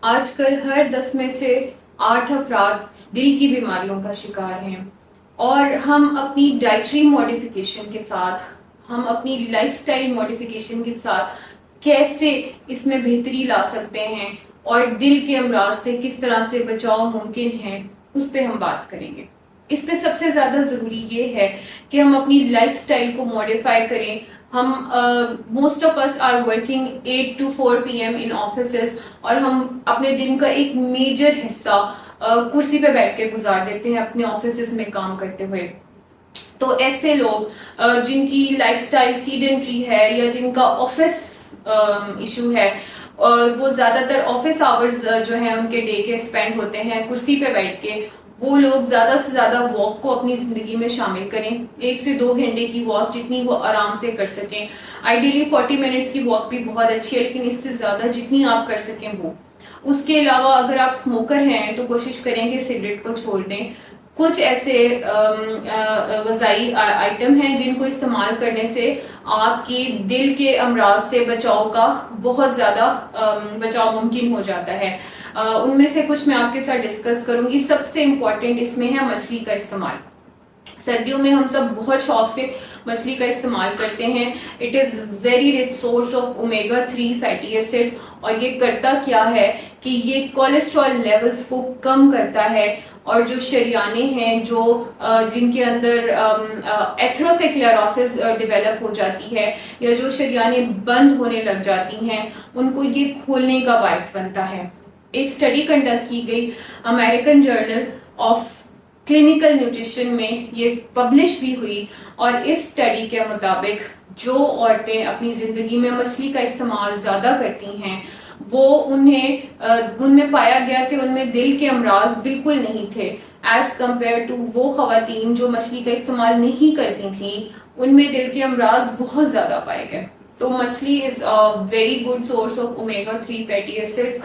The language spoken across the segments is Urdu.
آج کل ہر 10 میں سے 8 افراد دل کی بیماریوں کا شکار ہیں، اور ہم اپنی ڈائٹری ماڈیفیکیشن کے ساتھ، ہم اپنی لائف سٹائل ماڈیفیکیشن کے ساتھ کیسے اس میں بہتری لا سکتے ہیں اور دل کے امراض سے کس طرح سے بچاؤ ممکن ہے، اس پہ ہم بات کریں گے۔ اس پہ سب سے زیادہ ضروری یہ ہے کہ ہم اپنی لائف سٹائل کو ماڈیفائی کریں۔ ہم most of us are working 8 to 4 PM in offices, اور ہم اپنے دن کا ایک میجر حصہ کرسی پہ بیٹھ کے گزار دیتے ہیں اپنے آفیسز میں کام کرتے ہوئے۔ تو ایسے لوگ جن کی لائف سٹائل سیڈنٹری ہے یا جن کا آفس ایشو ہے، وہ زیادہ تر آفس آورز جو ہیں ان کے ڈے کے اسپینڈ ہوتے ہیں کرسی پہ بیٹھ کے، وہ لوگ زیادہ سے زیادہ واک کو اپنی زندگی میں شامل کریں۔ 1 سے 2 گھنٹے کی واک جتنی وہ آرام سے کر سکیں، آئیڈیلی 40 منٹس کی واک بھی بہت اچھی ہے، لیکن اس سے زیادہ جتنی آپ کر سکیں وہ۔ اس کے علاوہ اگر آپ اسموکر ہیں تو کوشش کریں کہ سگریٹ کو چھوڑ دیں۔ کچھ ایسے غذائی آئٹم ہیں جن کو استعمال کرنے سے آپ کی دل کے امراض سے بچاؤ کا بہت زیادہ بچاؤ ممکن ہو جاتا ہے۔ ان میں سے کچھ میں آپ کے ساتھ ڈسکس کروں گی۔ سب سے امپورٹنٹ اس میں ہے مچھلی کا استعمال۔ سردیوں میں ہم سب بہت شوق سے مچھلی کا استعمال کرتے ہیں۔ It is very rich source of omega 3 fatty acid, اور یہ کرتا کیا ہے کہ یہ کولیسٹرول لیولز کو کم کرتا ہے، اور جو شریانے ہیں جو جن کے اندر ایتھروسکلیروسس ڈیولپ ہو جاتی ہے، یا جو شریانے بند ہونے لگ جاتی ہیں، ان کو یہ کھولنے کا باعث بنتا ہے۔ ایک اسٹڈی کنڈکٹ کی گئی American journal of clinical nutrition میں، یہ پبلش بھی ہوئی، اور اس اسٹڈی کے مطابق جو عورتیں اپنی زندگی میں مچھلی کا استعمال زیادہ کرتی ہیں، وہ ان میں پایا گیا کہ ان میں دل کے امراض بالکل نہیں تھے، ایز کمپیئر ٹو وہ خواتین جو مچھلی کا استعمال نہیں کرتی تھیں، ان میں دل کے امراض بہت زیادہ پائے گئے۔ تو مچھلی is very good source of omega 3 fatty acids,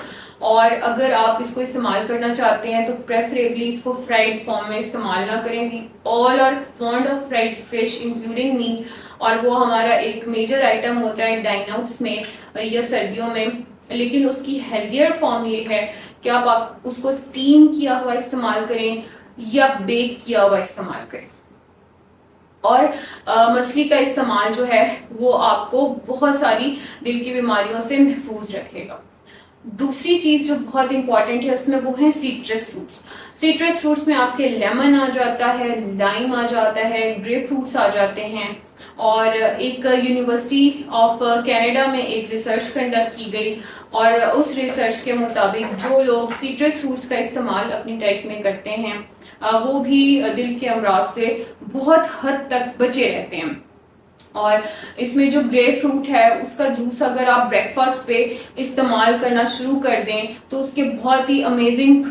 اور اگر آپ اس کو استعمال کرنا چاہتے ہیں تو پریفریبلی اس کو فرائیڈ فارم میں استعمال نہ کریں۔ We all are fond of fried fish including me, اور وہ ہمارا ایک میجر آئٹم ہوتا ہے ڈائن آؤٹس میں یا سردیوں میں، لیکن اس کی ہیلدیئر فارم یہ ہے کہ آپ اس کو اسٹیم کیا ہوا استعمال کریں یا بیک کیا ہوا استعمال کریں۔ اور مچھلی کا استعمال جو ہے وہ آپ کو بہت ساری دل کی بیماریوں سے محفوظ رکھے گا۔ دوسری چیز جو بہت امپورٹنٹ ہے اس میں وہ ہیں سیٹرس فروٹس۔ سیٹرس فروٹس میں آپ کے لیمن آ جاتا ہے، لائم آ جاتا ہے، گریپ فروٹس آ جاتے ہیں، اور ایک یونیورسٹی آف کینیڈا میں ایک ریسرچ کنڈکٹ کی گئی، اور اس ریسرچ کے مطابق جو لوگ سیٹرس فروٹس کا استعمال اپنی ڈائٹ میں کرتے ہیں وہ بھی دل کے امراض سے بہت حد تک بچے رہتے ہیں۔ اور اس میں جو گریپ فروٹ ہے اس کا جوس اگر آپ بریک فاسٹ پہ استعمال کرنا شروع کر دیں تو اس کے بہت ہی امیزنگ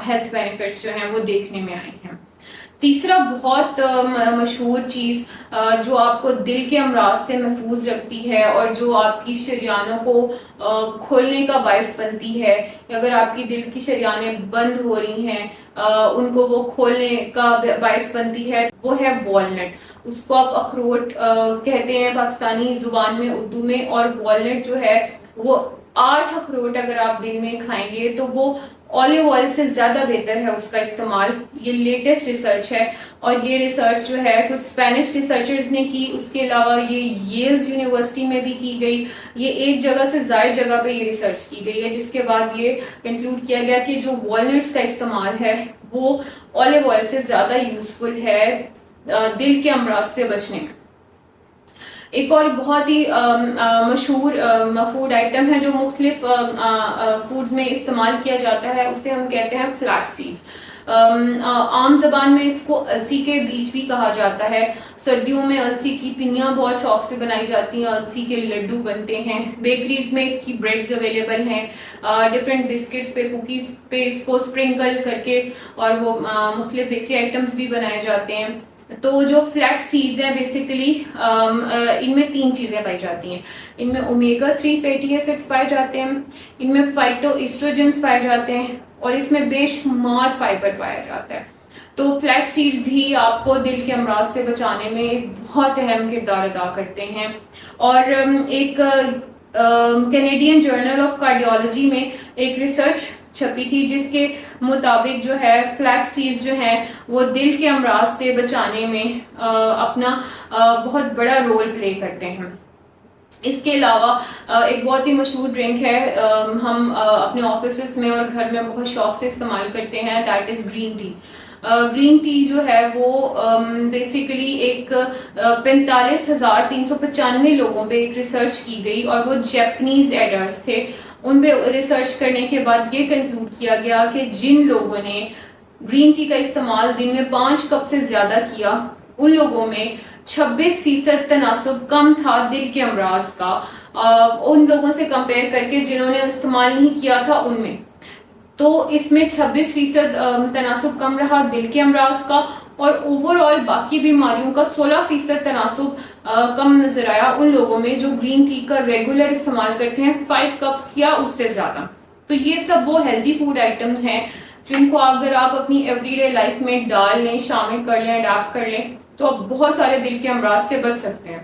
ہیلتھ بینیفٹس جو ہیں وہ دیکھنے میں آئے ہیں۔ تیسرا بہت مشہور چیز جو آپ کو دل کے امراض سے محفوظ رکھتی ہے اور جو آپ کی شریانوں کو کھولنے کا باعث بنتی ہے، اگر آپ کی دل کی شریانیں بند ہو رہی ہیں ان کو وہ کھولنے کا باعث بنتی ہے، وہ ہے والنٹ۔ اس کو آپ اخروٹ کہتے ہیں پاکستانی زبان میں، اردو میں، اور والنٹ جو ہے وہ 8 اخروٹ اگر آپ دن میں کھائیں گے تو وہ اولیو آئل سے زیادہ بہتر ہے اس کا استعمال۔ یہ لیٹسٹ ریسرچ ہے، اور یہ ریسرچ جو ہے کچھ اسپینش ریسرچرز نے کی، اس کے علاوہ یہ ییلز یونیورسٹی میں بھی کی گئی۔ یہ ایک جگہ سے زائد جگہ پہ یہ ریسرچ کی گئی ہے، جس کے بعد یہ کنکلوڈ کیا گیا کہ جو والنٹس کا استعمال ہے وہ اولیو آئل سے زیادہ یوزفل ہے دل کے امراض سے بچنے میں۔ ایک اور بہت ہی مشہور فوڈ آئٹم ہے جو مختلف فوڈز میں استعمال کیا جاتا ہے، اسے ہم کہتے ہیں فلیکس سیڈز۔ عام زبان میں اس کو السی کے بیج بھی کہا جاتا ہے۔ سردیوں میں السی کی پنیاں بہت شوق سے بنائی جاتی ہیں، السی کے لڈو بنتے ہیں، بیکریز میں اس کی بریڈز اویلیبل ہیں، ڈفرینٹ بسکٹس پہ، کوکیز پہ اس کو اسپرنکل کر کے اور وہ مختلف بیکری آئٹمس بھی بنائے جاتے ہیں۔ تو جو فلیکس سیڈز ہیں بیسیکلی ان میں 3 چیزیں پائی جاتی ہیں۔ ان میں اومیگا 3 فیٹی ایسڈس پائے جاتے ہیں، ان میں فائٹو ایسٹروجنس پائے جاتے ہیں، اور اس میں بے شمار فائبر پایا جاتا ہے۔ تو فلیکس سیڈز بھی آپ کو دل کے امراض سے بچانے میں ایک بہت اہم کردار ادا کرتے ہیں۔ اور ایک کینیڈین جرنل آف کارڈیولوجی میں ایک ریسرچ چھپی تھی جس کے مطابق جو ہے فلیکس سیڈز جو ہیں وہ دل کے امراض سے بچانے میں اپنا بہت بڑا رول پلے کرتے ہیں. اس کے علاوہ ایک بہت ہی مشہور ڈرنک ہے, ہم اپنے آفیسز میں اور گھر میں بہت شوق سے استعمال کرتے ہیں, that is green tea. Green tea جو ہے وہ بیسیکلی ایک 45,395 لوگوں پہ ایک ریسرچ کی گئی, اور وہ جیپنیز ایڈلٹس تھے. ان پہ ریسرچ کرنے کے بعد یہ کنکلوڈ کیا گیا کہ جن لوگوں نے گرین ٹی کا استعمال دن میں 5 کپ سے زیادہ کیا, ان لوگوں میں 26% تناسب کم تھا دل کے امراض کا ان لوگوں سے کمپیئر کر کے جنہوں نے استعمال نہیں کیا تھا ان میں. تو اس میں 26% تناسب کم رہا دل کے امراض کا, اور اوور آل باقی بیماریوں کا 16% تناسب کم نظر آیا ان لوگوں میں جو گرین ٹی کا ریگولر استعمال کرتے ہیں 5 کپس یا اس سے زیادہ. تو یہ سب وہ ہیلدی فوڈ آئٹمس ہیں جن کو اگر آپ اپنی ایوری ڈے لائف میں ڈال لیں, شامل کر لیں, اڈاپٹ کر لیں, تو آپ بہت سارے دل کے امراض سے بچ سکتے ہیں.